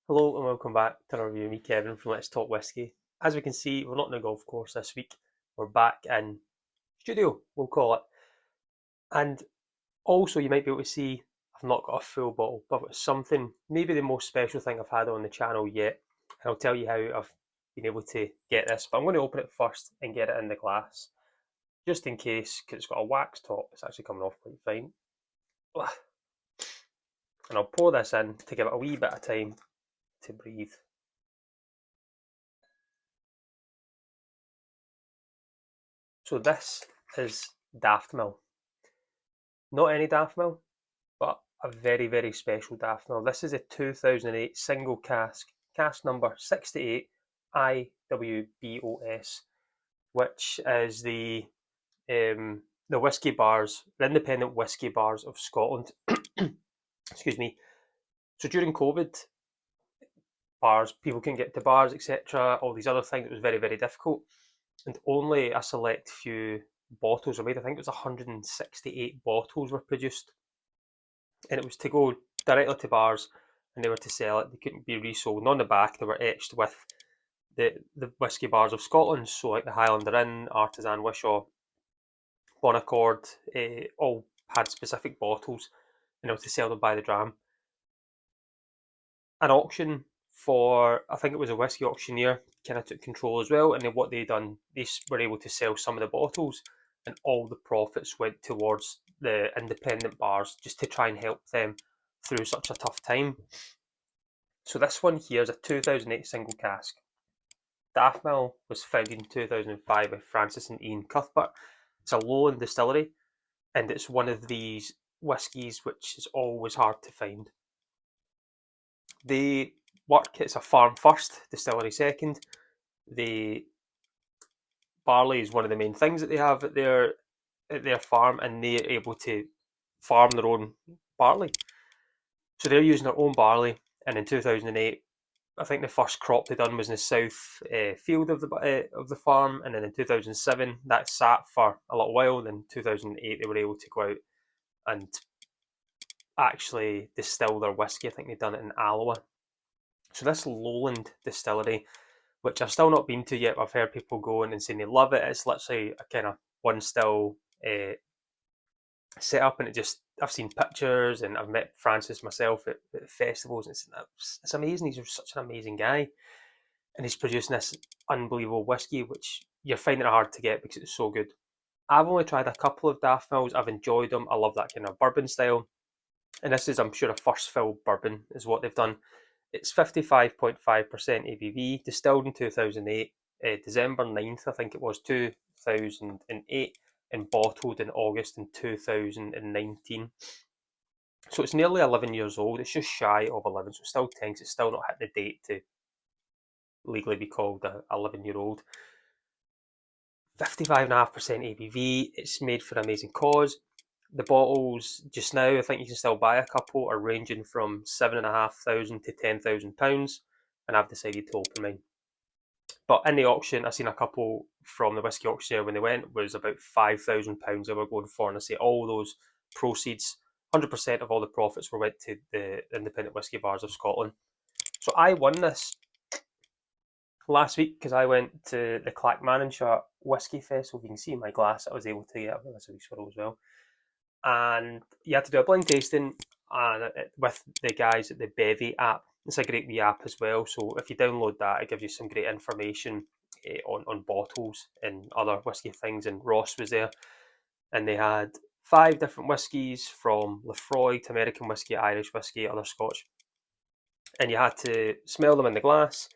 Hello and welcome back to another review of me, Kevin from Let's Talk Whisky. As we can see, we're not in a golf course this week. We're back in studio, we'll call it. And also, you might be able to see I've not got a full bottle, but I've got something, maybe the most special thing I've had on the channel yet. And I'll tell you how I've been able to get this. But I'm going to open it first and get it in the glass, just in case, because it's got a wax top. It's actually coming off quite fine. And I'll pour this in to give it a wee bit of time to breathe. So this is Daftmill. Not any Daftmill, but a very, very special Daftmill. This is a 2008 single cask number 68 IWBOS, which is the whisky bars, the independent whisky bars of Scotland. Excuse me. So during COVID, bars, people couldn't get to bars, etc., all these other things, it was very, very difficult. And only a select few bottles were made. I think it was 168 bottles were produced. And it was to go directly to bars and they were to sell it. They couldn't be resold. And on the back, they were etched with the whisky bars of Scotland. So, like the Highlander Inn, Artisan Wishaw, Bon Accord, all had specific bottles and they were to sell them by the dram. An auction for, I think it was a whisky auctioneer, kind of took control as well. And then what they done, they were able to sell some of the bottles, and all the profits went towards the independent bars just to try and help them through such a tough time. So this one here is a 2008 single cask. Daftmill was founded in 2005 by Francis and Ian Cuthbert. It's a Lowland distillery, and it's one of these whiskies which is always hard to find. They work, it's a farm first, distillery second. The barley is one of the main things that they have at their farm, and they're able to farm their own barley. So they're using their own barley, and in 2008, I think the first crop they done was in the south field of the farm, and then in 2007 that sat for a little while. And in 2008 they were able to go out and actually distill their whiskey. I think they'd done it in Alloa. So this Lowland distillery, which I've still not been to yet, I've heard people going and saying they love it. It's literally a kind of one still set up, and I've seen pictures and I've met Francis myself at festivals, and it's amazing. He's such an amazing guy, and he's producing this unbelievable whiskey, which you're finding it hard to get because it's so good. I've only tried a couple of Daftmills. I've enjoyed them. I love that kind of bourbon style, and this is, I'm sure, a first fill bourbon is what they've done. It's 55.5% ABV, distilled in 2008, December 9th, I think it was, 2008, and bottled in August in 2019. So it's nearly 11 years old. It's just shy of 11, so it's still 10, it's still not hit the date to legally be called a 11-year-old. 55.5% ABV. It's made for an amazing cause. The bottles just now, I think you can still buy a couple, are ranging from £7,500 to £10,000, and I've decided to open mine. But in the auction, I seen a couple from the whisky auctioneer when they went was about £5,000 they were going for, and I say all those proceeds, 100% of all the profits were went to the independent whisky bars of Scotland. So I won this last week because I went to the Clackmannanshire Whisky Festival. You can see in my glass I was able to get this a wee swirl as well. And you had to do a blind tasting with the guys at the Bevy app. It's a great wee app as well. So if you download that, it gives you some great information on bottles and other whisky things. And Ross was there, and they had 5 different whiskies from Lefroy to American whiskey, Irish whiskey, other Scotch. And you had to smell them in the glass.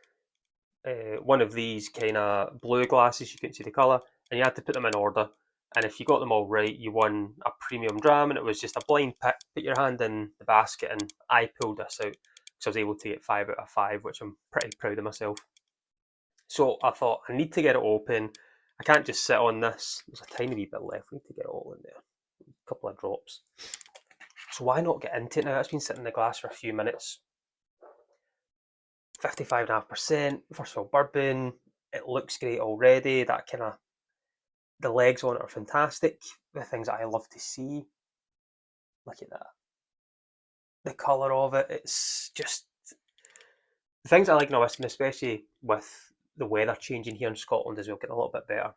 One of these kind of blue glasses, you couldn't see the colour, and you had to put them in order. And if you got them all right, you won a premium dram, and it was just a blind pick. Put your hand in the basket, and I pulled this out because I was able to get 5 out of 5, which I'm pretty proud of myself. So I thought, I need to get it open. I can't just sit on this. There's a tiny wee bit left. We need to get it all in there. A couple of drops. So why not get into it now? It's been sitting in the glass for a few minutes. 55.5%, first of all, bourbon. It looks great already. That kind of, the legs on it are fantastic. The things that I love to see. Look at that. The colour of it, it's just The things I like in a whisky, and especially with the weather changing here in Scotland as well, getting a little bit better.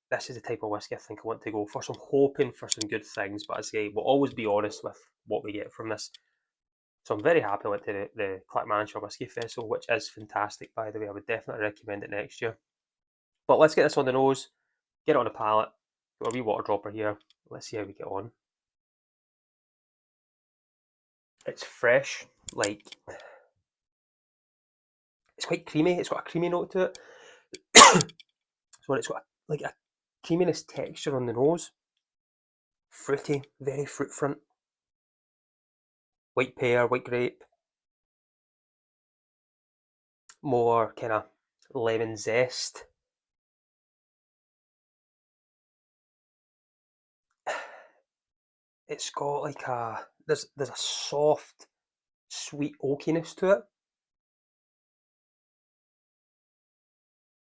This is the type of whisky I think I want to go for. So I'm hoping for some good things, but as I say, we'll always be honest with what we get from this. So I'm very happy I went to the Clackmannanshire Whisky Festival, which is fantastic, by the way. I would definitely recommend it next year. But let's get this on the nose, get it on the palate, got a wee water dropper here. Let's see how we get on. It's fresh, like it's quite creamy. It's got a creamy note to it. So it's got like a creaminess texture on the nose. Fruity, very fruit front. White pear, white grape. More kind of lemon zest. It's got like there's a soft, sweet oakiness to it.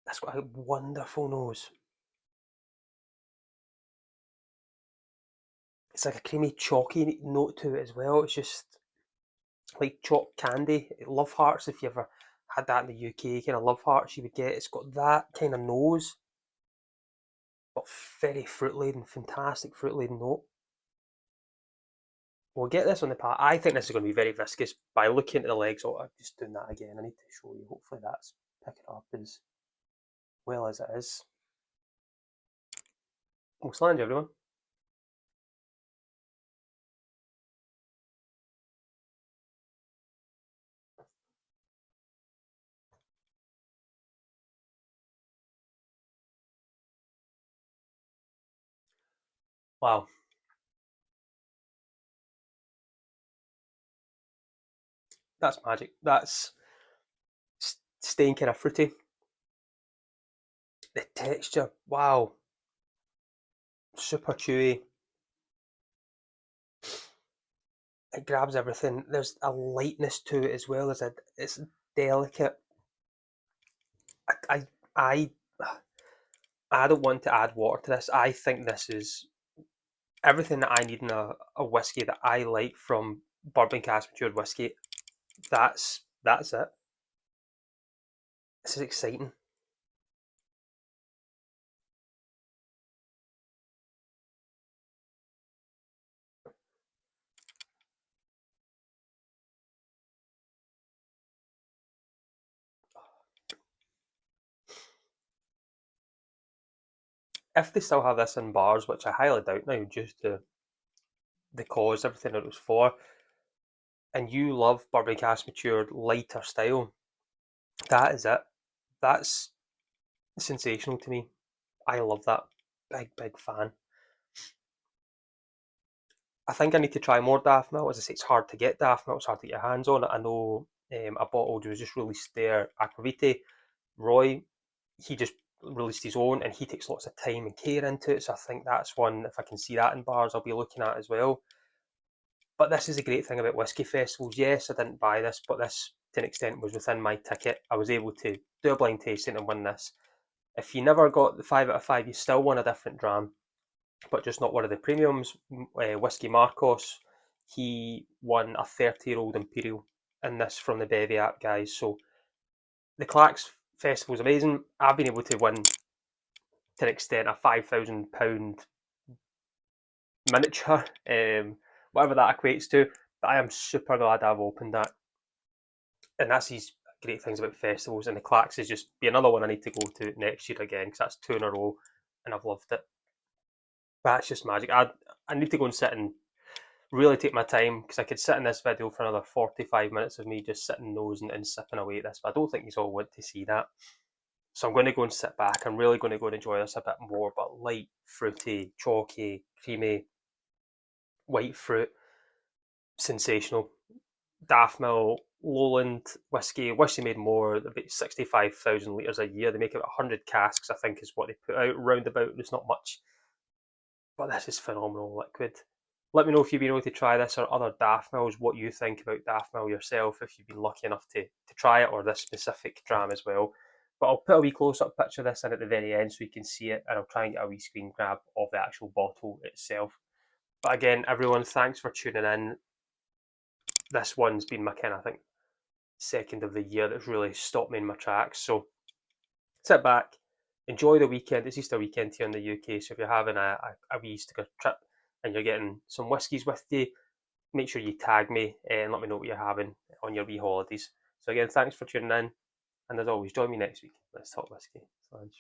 That's got a wonderful nose. It's like a creamy, chalky note to it as well. It's just like chopped candy. Love Hearts, if you ever had that in the UK, kind of Love Hearts you would get. It's got that kind of nose, but very fruit laden, fantastic fruit laden note. We'll get this on the palate. I think this is going to be very viscous. By looking at the legs, oh, I'm just doing that again. I need to show you. Hopefully that's picking up as well as it is. Well, slange everyone. Wow, that's magic. That's staying kind of fruity. The texture, wow, super chewy. It grabs everything. There's a lightness to it as well as it's delicate. I I I don't want to add water to this. I think this is everything that I need in a whiskey that I like from bourbon cask matured whiskey. That's it. This is exciting. If they still have this in bars, which I highly doubt now, due to the cause, everything that it was for, and you love bourbon cask matured lighter style, that is it. That's sensational to me. I love that. Big fan. I think I need to try more Daftmill. As I say, it's hard to get Daftmill. It's hard to get your hands on it. I know a bottle was just released there. Aquavite, Roy, he just released his own, and he takes lots of time and care into it. So I think that's one. If I can see that in bars, I'll be looking at as well. But this is a great thing about whiskey festivals. Yes, I didn't buy this, but this to an extent was within my ticket. I was able to do a blind tasting and win this. If you never got the 5 out of 5, you still won a different dram, but just not one of the premiums. Whiskey Marcos, he won a 30-year-old Imperial in this from the Bevy app, guys. So the Clacks Festival is amazing. I've been able to win to an extent a £5,000 miniature, whatever that equates to. But I am super glad I've opened that. And that's these great things about festivals. And the Clacks is just be another one I need to go to next year again, because that's 2 in a row and I've loved it. That's just magic. I need to go and sit and really take my time, because I could sit in this video for another 45 minutes of me just sitting nosing and sipping away at this, but I don't think you all want to see that. So I'm going to go and sit back. I'm really going to go and enjoy this a bit more, but light, fruity, chalky, creamy, white fruit, sensational. Daftmill, Lowland whiskey. Wish they made more, about 65,000 litres a year. They make about 100 casks, I think, is what they put out roundabout. There's not much, but this is phenomenal liquid. Let me know if you've been able to try this or other Daftmills, what you think about Daftmill yourself, if you've been lucky enough to try it, or this specific dram as well. But I'll put a wee close-up picture of this in at the very end so you can see it, and I'll try and get a wee screen grab of the actual bottle itself. But again, everyone, thanks for tuning in. This one's been my kind of, I think, second of the year that's really stopped me in my tracks. So sit back, enjoy the weekend. It's Easter weekend here in the UK, so if you're having a wee Easter trip and you're getting some whiskies with you, make sure you tag me and let me know what you're having on your wee holidays. So again, thanks for tuning in, and as always, join me next week. Let's talk whiskey. Thanks.